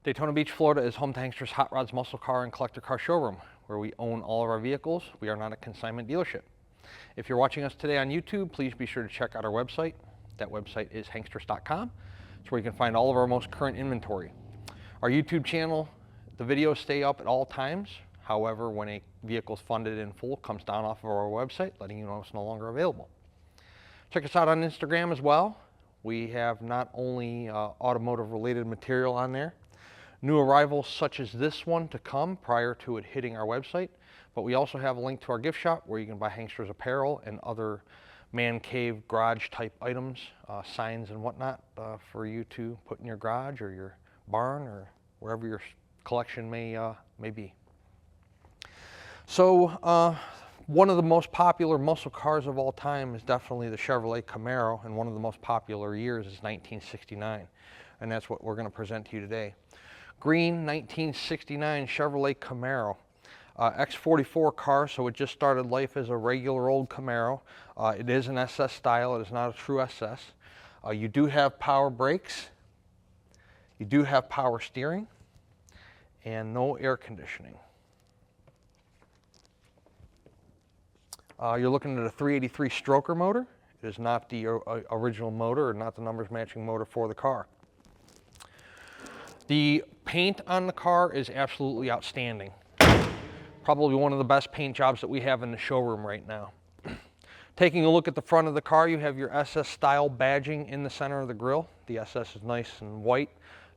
Daytona Beach, Florida is home to Hankster's Hot Rods, Muscle Car, and Collector Car Showroom, where we own all of our vehicles. We are not a consignment dealership. If you're watching us today on YouTube, please be sure to check out our website. That website is hanksters.com. It's where you can find all of our most current inventory. Our YouTube channel, the videos stay up at all times. However, when a vehicle is funded in full, it comes down off of our website, letting you know it's no longer available. Check us out on Instagram as well. We have not only automotive related material on there, new arrivals such as this one to come prior to it hitting our website, but we also have a link to our gift shop where you can buy Hanksters apparel and other man cave garage type items, signs and whatnot for you to put in your garage or your barn or wherever your collection may be. So one of the most popular muscle cars of all time is definitely the Chevrolet Camaro, and one of the most popular years is 1969, and that's what we're going to present to you today. Green 1969 Chevrolet Camaro, X44 car, so it just started life as a regular old Camaro. It is an SS style, it is not a true SS. You do have power brakes, you do have power steering, and no air conditioning. You're looking at a 383 stroker motor. It is not the original motor, or not the numbers matching motor for the car. The paint on the car is absolutely outstanding. Probably one of the best paint jobs that we have in the showroom right now. Taking a look at the front of the car, you have your SS style badging in the center of the grille. The SS is nice and white.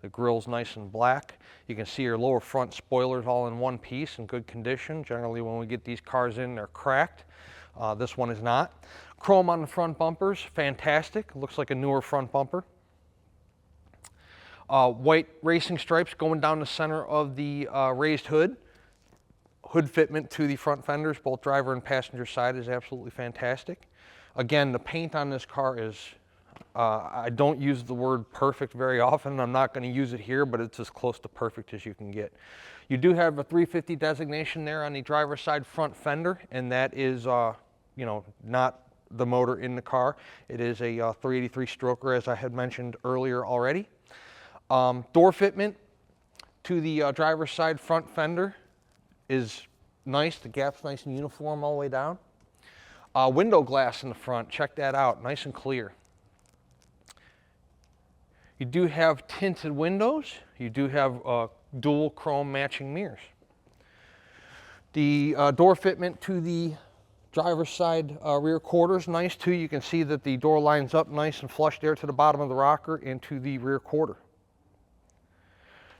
The grille's nice and black. You can see your lower front spoilers all in one piece in good condition. Generally when we get these cars in, they're cracked. This one is not. Chrome on the front bumpers, fantastic. Looks like a newer front bumper. White racing stripes going down the center of the raised hood. Hood fitment to the front fenders, both driver and passenger side, is absolutely fantastic. Again, the paint on this car is, I don't use the word perfect very often. I'm not going to use it here, but it's as close to perfect as you can get. You do have a 350 designation there on the driver's side front fender, and that is you know, not the motor in the car. It is a 383 stroker, as I had mentioned earlier already. Door fitment to the driver's side front fender is nice. The gap's nice and uniform all the way down. Window glass in the front, check that out, nice and clear. You do have tinted windows. You do have dual chrome matching mirrors. The door fitment to the driver's side rear quarters, nice too. You can see that the door lines up nice and flush there to the bottom of the rocker and to the rear quarter.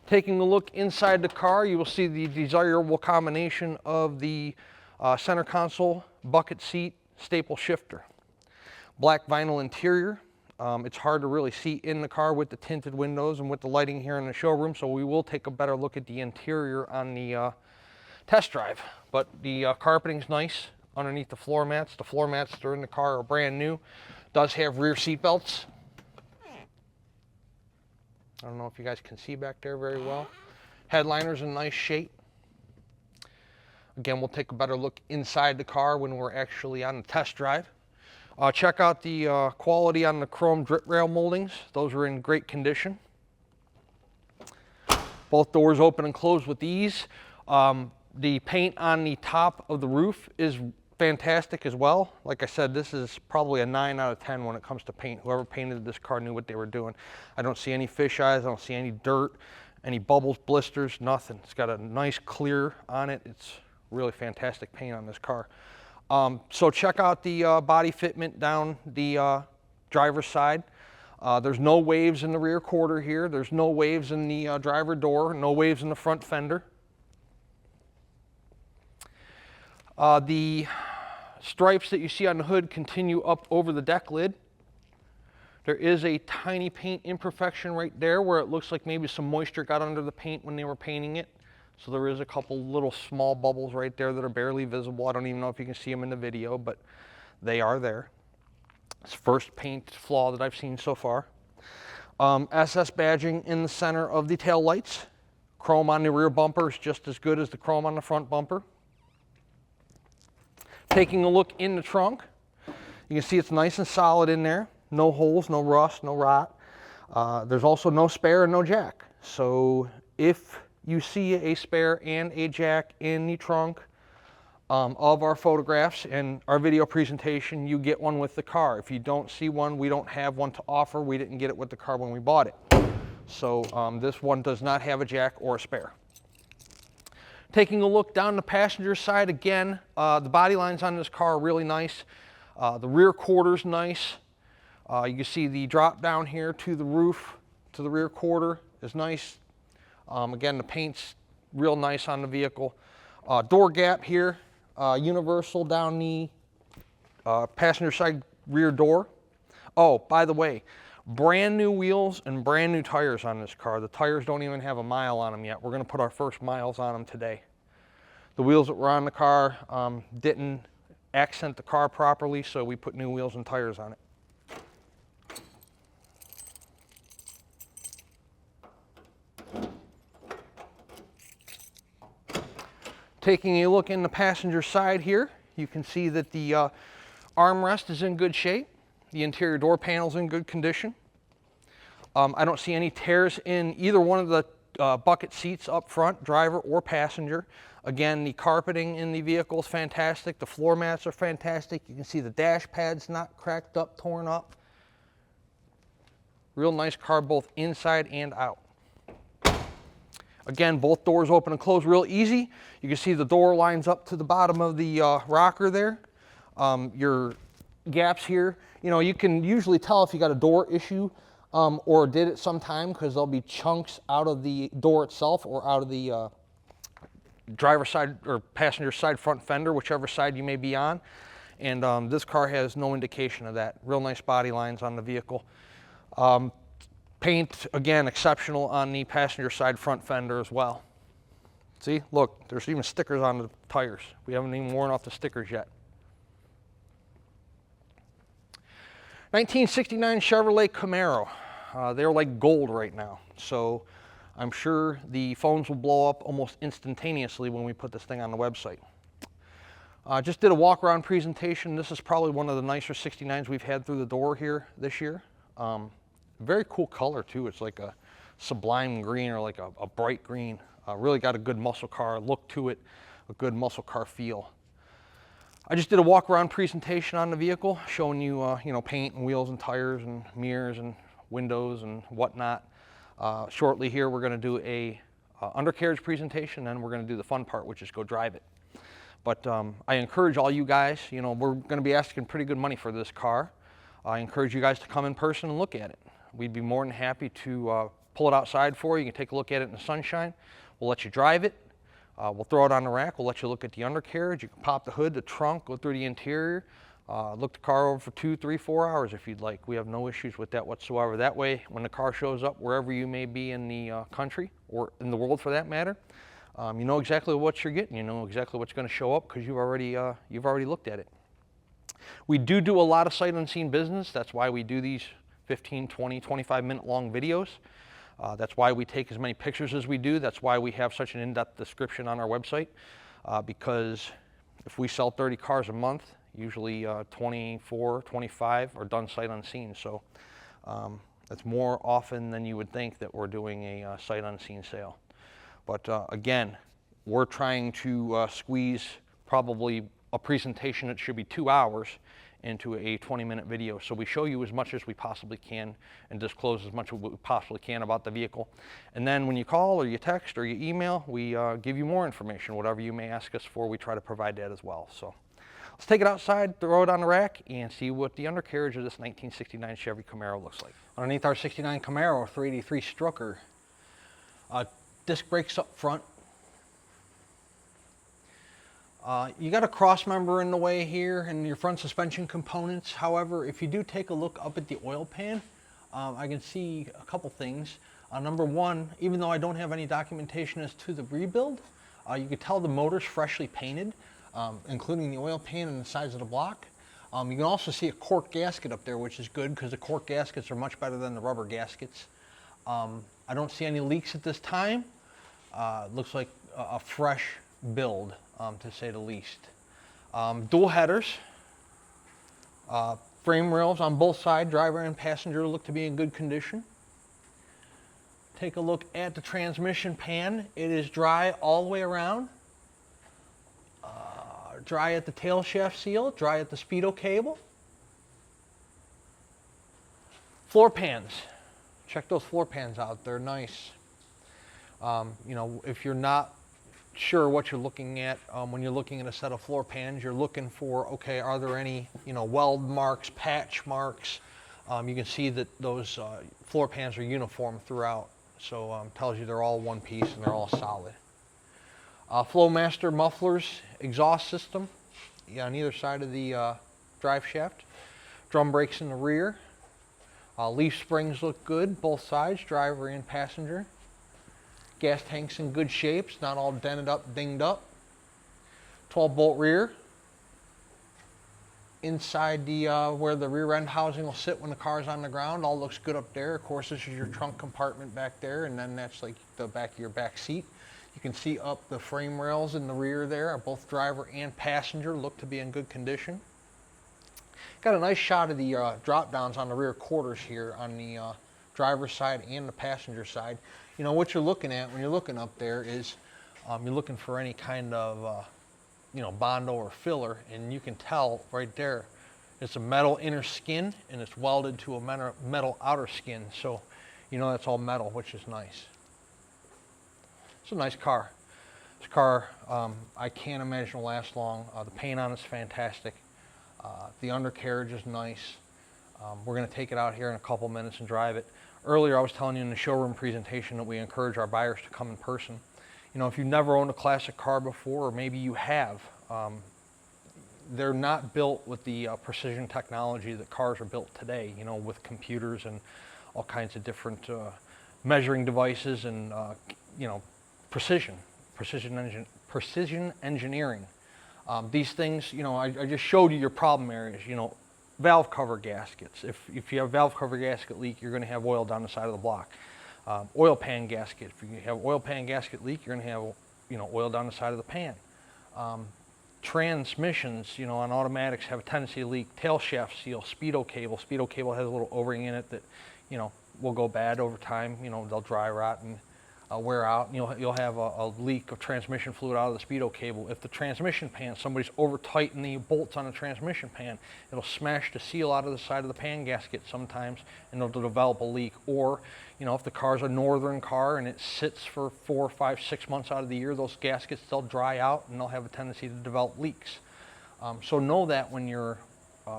Taking a look inside the car, you will see the desirable combination of the center console, bucket seat, staple shifter. Black vinyl interior. It's hard to really see in the car with the tinted windows and with the lighting here in the showroom, so we will take a better look at the interior on the test drive. But the carpeting's nice underneath the floor mats. The floor mats that are in the car are brand new. Does have rear seat belts. I don't know if you guys can see back there very well. Headliner's in nice shape. Again, we'll take a better look inside the car when we're actually on the test drive. Check out the quality on the chrome drip rail moldings. Those are in great condition. Both doors open and close with ease. The paint on the top of the roof is fantastic as well. Like I said, this is probably a 9 out of 10 when it comes to paint. Whoever painted this car knew what they were doing. I don't see any fish eyes, I don't see any dirt, any bubbles, blisters, nothing. It's got a nice clear on it. It's really fantastic paint on this car. So check out the body fitment down the driver's side. There's no waves in the rear quarter here. There's no waves in the driver door, no waves in the front fender. The stripes that you see on the hood continue up over the deck lid. There is a tiny paint imperfection right there where it looks like maybe some moisture got under the paint when they were painting it. So there is a couple little small bubbles right there that are barely visible. I don't even know if you can see them in the video, but they are there. It's the first paint flaw that I've seen so far. SS badging in the center of the tail lights. Chrome on the rear bumper is just as good as the chrome on the front bumper. Taking a look in the trunk, you can see it's nice and solid in there. No holes, no rust, no rot. There's also no spare and no jack. So if you see a spare and a jack in the trunk of our photographs and our video presentation, you get one with the car. If you don't see one, we don't have one to offer. We didn't get it with the car when we bought it. So this one does not have a jack or a spare. Taking a look down the passenger side again, the body lines on this car are really nice. The rear quarter's nice. You can see the drop down here to the roof, to the rear quarter is nice. Again, the paint's real nice on the vehicle. Door gap here, universal down the passenger side rear door. Oh, by the way, brand new wheels and brand new tires on this car. The tires don't even have a mile on them yet. We're going to put our first miles on them today. The wheels that were on the car didn't accent the car properly, so we put new wheels and tires on it. Taking a look in the passenger side here, you can see that the armrest is in good shape. The interior door panel is in good condition. I don't see any tears in either one of the bucket seats up front, driver or passenger. Again, the carpeting in the vehicle is fantastic. The floor mats are fantastic. You can see the dash pad's not cracked up, torn up. Real nice car both inside and out. Again, both doors open and close real easy. You can see the door lines up to the bottom of the rocker there. Your gaps here, you know, you can usually tell if you got a door issue or did it sometime because there'll be chunks out of the door itself or out of the driver's side or passenger side front fender, whichever side you may be on. And this car has no indication of that. Real nice body lines on the vehicle. Paint, again, exceptional on the passenger side front fender as well. See, look, there's even stickers on the tires. We haven't even worn off the stickers yet. 1969 Chevrolet Camaro. They're like gold right now. So I'm sure the phones will blow up almost instantaneously when we put this thing on the website. Just did a walk around presentation. This is probably one of the nicer 69s we've had through the door here this year. Very cool color too. It's like a sublime green or like a bright green. Really got a good muscle car look to it, a good muscle car feel. I just did a walk around presentation on the vehicle, showing you, you know, paint and wheels and tires and mirrors and windows and whatnot. Shortly here, we're going to do a undercarriage presentation, and then we're going to do the fun part, which is go drive it. But I encourage all you guys, you know, we're going to be asking pretty good money for this car. I encourage you guys to come in person and look at it. We'd be more than happy to pull it outside for you. You can take a look at it in the sunshine. We'll let you drive it. We'll throw it on the rack. We'll let you look at the undercarriage. You can pop the hood, the trunk, go through the interior, look the car over for 2, 3, 4 hours if you'd like. We have no issues with that whatsoever. That way, when the car shows up, wherever you may be in the country or in the world for that matter, you know exactly what you're getting. You know exactly what's going to show up because you've already looked at it. We do a lot of sight unseen business. That's why we do these 15, 20, 25-minute long videos. That's why we take as many pictures as we do. That's why we have such an in-depth description on our website, because if we sell 30 cars a month, usually 24, 25 are done sight unseen. So that's more often than you would think that we're doing a sight unseen sale. But again, we're trying to squeeze probably a presentation that should be 2 hours into a 20-minute video. So we show you as much as we possibly can and disclose as much as we possibly can about the vehicle. And then when you call or you text or you email, we give you more information. Whatever you may ask us for, we try to provide that as well. So let's take it outside, throw it on the rack, and see what the undercarriage of this 1969 Chevy Camaro looks like. Underneath our 69 Camaro 383 Strucker, disc brakes up front. You got a cross member in the way here and your front suspension components. However, if you do take a look up at the oil pan, I can see a couple things. Number one, even though I don't have any documentation as to the rebuild, you can tell the motor's freshly painted, including the oil pan and the sides of the block. You can also see a cork gasket up there, which is good because the cork gaskets are much better than the rubber gaskets. I don't see any leaks at this time. Looks like a fresh build, to say the least. Dual headers, frame rails on both sides, driver and passenger, look to be in good condition. Take a look at the transmission pan. It is dry all the way around. Dry at the tail shaft seal, dry at the speedo cable. Floor pans. Check those floor pans out. They're nice. You know, if you're not sure what you're looking at when you're looking at a set of floor pans, you're looking for, okay, are there any, you know, weld marks, patch marks? You can see that those floor pans are uniform throughout, so tells you they're all one piece and they're all solid. Flowmaster mufflers, exhaust system, yeah, on either side of the drive shaft. Drum brakes in the rear. Leaf springs look good, both sides, driver and passenger. Gas tank's in good shape, it's not all dented up, dinged up. 12-bolt rear. Inside the where the rear end housing will sit when the car's on the ground, all looks good up there. Of course, this is your trunk compartment back there, and then that's like the back of your back seat. You can see up the frame rails in the rear there. Both driver and passenger look to be in good condition. Got a nice shot of the drop downs on the rear quarters here on the driver's side and the passenger side. You know, what you're looking at when you're looking up there is you're looking for any kind of you know, Bondo or filler, and you can tell right there it's a metal inner skin and it's welded to a metal outer skin, so you know that's all metal, which is nice. It's a nice car. This car I can't imagine will last long. The paint on it's fantastic. The undercarriage is nice. We're going to take it out here in a couple minutes and drive it. Earlier I was telling you in the showroom presentation that we encourage our buyers to come in person. You know, if you've never owned a classic car before, or maybe you have, they're not built with the precision technology that cars are built today, you know, with computers and all kinds of different measuring devices and, you know, precision engineering. These things, you know, I just showed you your problem areas, you know, valve cover gaskets. If you have a valve cover gasket leak, you're going to have oil down the side of the block. Oil pan gasket. If you have oil pan gasket leak, you're going to have, you know, oil down the side of the pan. Transmissions, you know, on automatics have a tendency to leak. Tail shaft seal, speedo cable. Speedo cable has a little O-ring in it that, you know, will go bad over time. You know, they'll dry rot and wear out. And you'll have a leak of transmission fluid out of the speedo cable. If the transmission pan, somebody's over tightened the bolts on the transmission pan, it'll smash the seal out of the side of the pan gasket sometimes, and it'll develop a leak. Or, you know, if the car's a northern car and it sits for 4, 5, 6 months out of the year, those gaskets, they'll dry out and they'll have a tendency to develop leaks. So know that when you're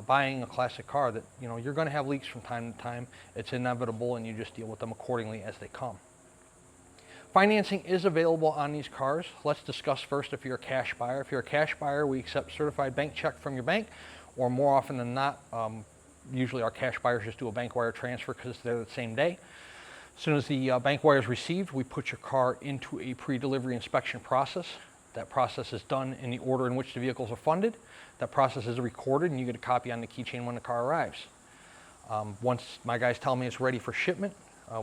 buying a classic car, that, you know, you're going to have leaks from time to time. It's inevitable, and you just deal with them accordingly as they come. Financing is available on these cars. Let's discuss first if you're a cash buyer. If you're a cash buyer, we accept certified bank check from your bank, or more often than not, usually our cash buyers just do a bank wire transfer because they're the same day. As soon as the bank wire is received, we put your car into a pre-delivery inspection process. That process is done in the order in which the vehicles are funded. That process is recorded, and you get a copy on the keychain when the car arrives. Once my guys tell me it's ready for shipment,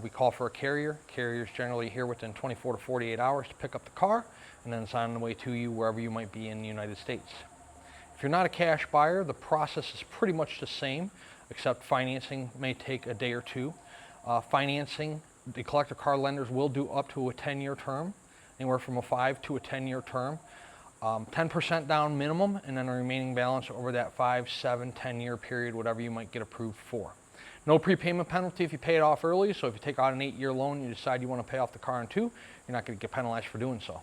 we call for a carrier. Carrier's generally here within 24 to 48 hours to pick up the car, and then it's on the way to you wherever you might be in the United States. If you're not a cash buyer, the process is pretty much the same, except financing may take a day or two. Financing, the collector car lenders will do up to a 10-year term, anywhere from a 5 to a 10-year term. 10% down minimum, and then a remaining balance over that 5, 7, 10-year period, whatever you might get approved for. No prepayment penalty if you pay it off early, so if you take out an 8-year loan and you decide you want to pay off the car in 2, you're not going to get penalized for doing so.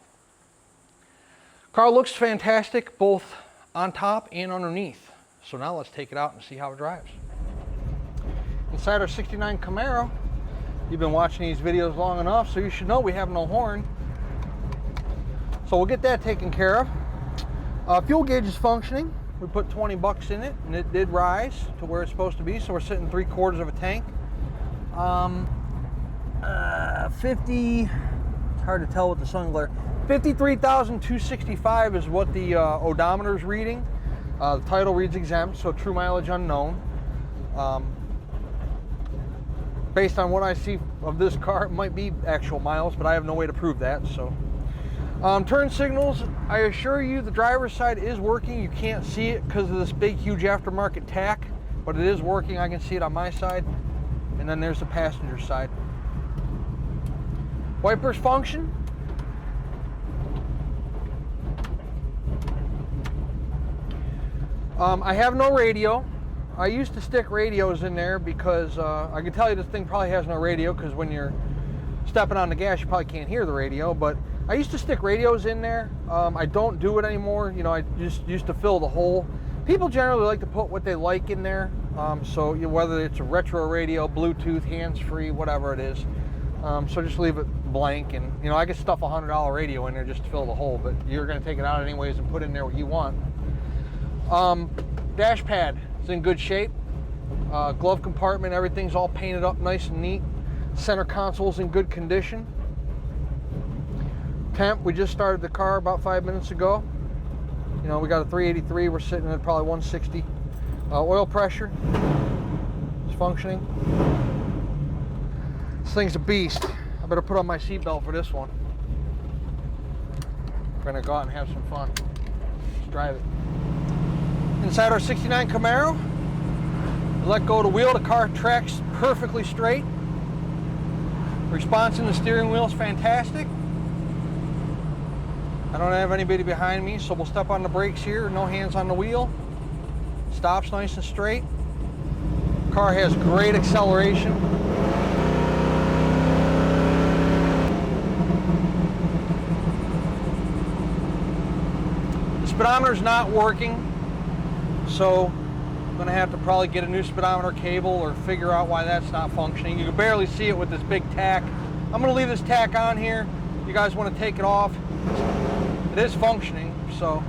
Car looks fantastic both on top and underneath. So now let's take it out and see how it drives. Inside our 69 Camaro, you've been watching these videos long enough, so you should know we have no horn. So we'll get that taken care of. Fuel gauge is functioning. We put 20 bucks in it, and it did rise to where it's supposed to be, so we're sitting 3/4 of a tank. 50, it's hard to tell with the sun glare, 53,265 is what the odometer is reading. The title reads exempt, so true mileage unknown. Based on what I see of this car, it might be actual miles, but I have no way to prove that. So, turn signals, I assure you the driver's side is working. You can't see it because of this big, huge aftermarket tack, but it is working. I can see it on my side. And then there's the passenger side. Wipers function. I have no radio. I used to stick radios in there because I can tell you this thing probably has no radio, because when you're stepping on the gas you probably can't hear the radio, but I used to stick radios in there. I don't do it anymore. You know, I just used to fill the hole. People generally like to put what they like in there, so whether it's a retro radio, Bluetooth, hands-free, whatever it is. So just leave it blank, and you know, I could stuff a $100 radio in there just to fill the hole, but you're going to take it out anyways and put in there what you want. Dash pad is in good shape. Glove compartment, everything's all painted up nice and neat. Center console's in good condition. Temp, we just started the car about 5 minutes ago. You know, we got a 383, we're sitting at probably 160. Oil pressure is functioning. This thing's a beast. I better put on my seatbelt for this one. We're gonna go out and have some fun. Let's drive it. Inside our 69 Camaro, we let go of the wheel, the car tracks perfectly straight. Response in the steering wheel is fantastic. I don't have anybody behind me, so we'll step on the brakes here, no hands on the wheel. Stops nice and straight. Car has great acceleration. The speedometer's not working, so I'm going to have to probably get a new speedometer cable or figure out why that's not functioning. You can barely see it with this big tack. I'm going to leave this tack on here. You guys want to take it off? It is functioning, so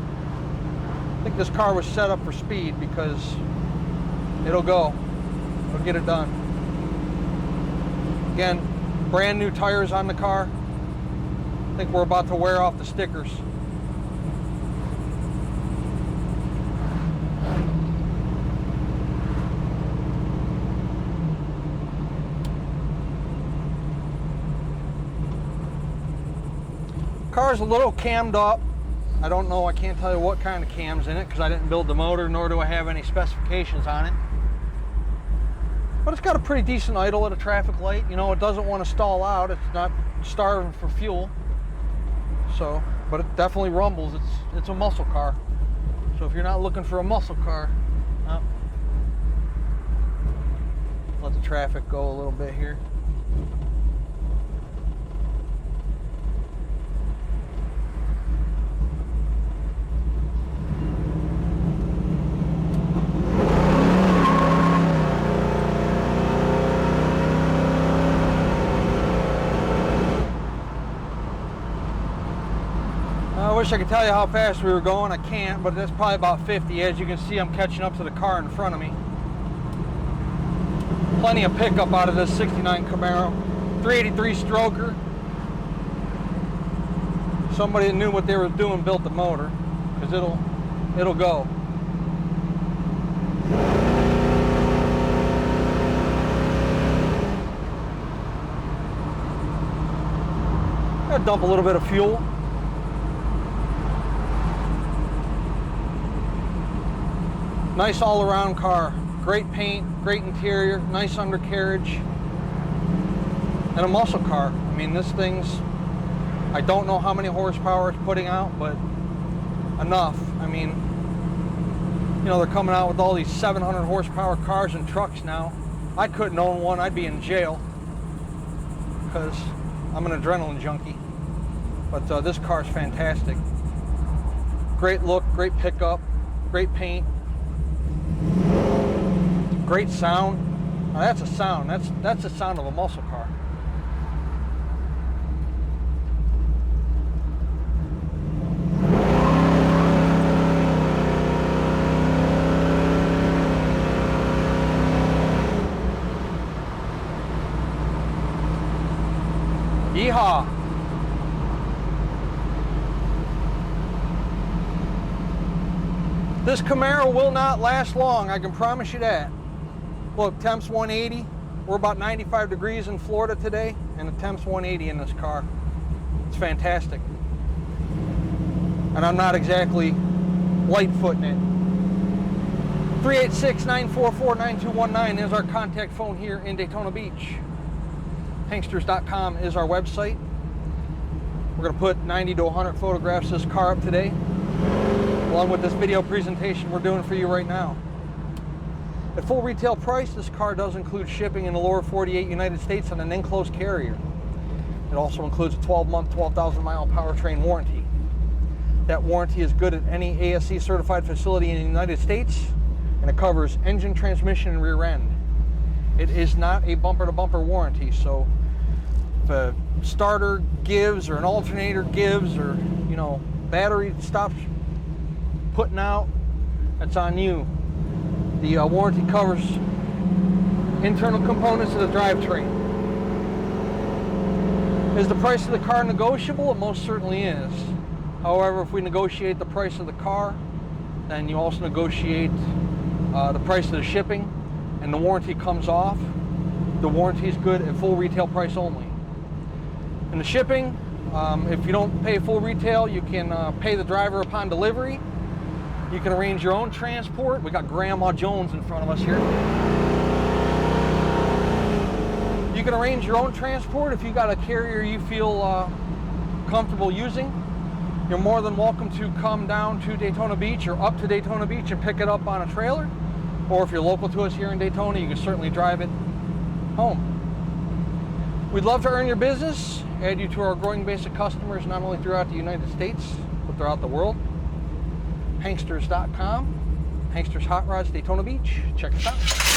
I think this car was set up for speed because it'll go. It'll get it done. Again, brand new tires on the car. I think we're about to wear off the stickers. Car's a little cammed up. I don't know, I can't tell you what kind of cam's in it because I didn't build the motor, nor do I have any specifications on it. But it's got a pretty decent idle at a traffic light. You know, it doesn't want to stall out. It's not starving for fuel. So, but it definitely rumbles. It's a muscle car. So if you're not looking for a muscle car, let the traffic go a little bit here. I wish I could tell you how fast we were going. I can't, but that's probably about 50. As you can see, I'm catching up to the car in front of me. Plenty of pickup out of this 69 Camaro. 383 stroker. Somebody that knew what they were doing built the motor, because it'll go. Gotta dump a little bit of fuel. Nice all-around car. Great paint, great interior, nice undercarriage, and a muscle car. I mean, this thing's, I don't know how many horsepower it's putting out, but enough. I mean, you know, they're coming out with all these 700 horsepower cars and trucks now. I couldn't own one. I'd be in jail because I'm an adrenaline junkie. But this car's fantastic. Great look, great pickup, great paint. Great sound. Now that's a sound. That's the sound of a muscle car. Yeehaw. This Camaro will not last long, I can promise you that. Look, temps 180. We're about 95 degrees in Florida today, and the temps 180 in this car. It's fantastic. And I'm not exactly light-footing it. 386-944-9219 is our contact phone here in Daytona Beach. Tanksters.com is our website. We're going to put 90 to 100 photographs of this car up today, along with this video presentation we're doing for you right now. At full retail price, this car does include shipping in the lower 48 United States on an enclosed carrier. It also includes a 12-month, 12,000-mile powertrain warranty. That warranty is good at any ASE certified facility in the United States, and it covers engine, transmission, and rear end. It is not a bumper-to-bumper warranty, so if a starter gives or an alternator gives, or battery stops putting out, that's on you. The warranty covers internal components of the drivetrain. Is the price of the car negotiable? It most certainly is. However, if we negotiate the price of the car, then you also negotiate the price of the shipping, and the warranty comes off. The warranty is good at full retail price only. And the shipping, if you don't pay full retail, you can pay the driver upon delivery. You can arrange your own transport. We got Grandma Jones in front of us here. You can arrange your own transport if you got a carrier you feel comfortable using. You're more than welcome to come down to Daytona Beach or up to Daytona Beach and pick it up on a trailer. Or if you're local to us here in Daytona, you can certainly drive it home. We'd love to earn your business, add you to our growing base of customers, not only throughout the United States, but throughout the world. Hanksters.com, Hanksters Hot Rods, Daytona Beach. Check us out.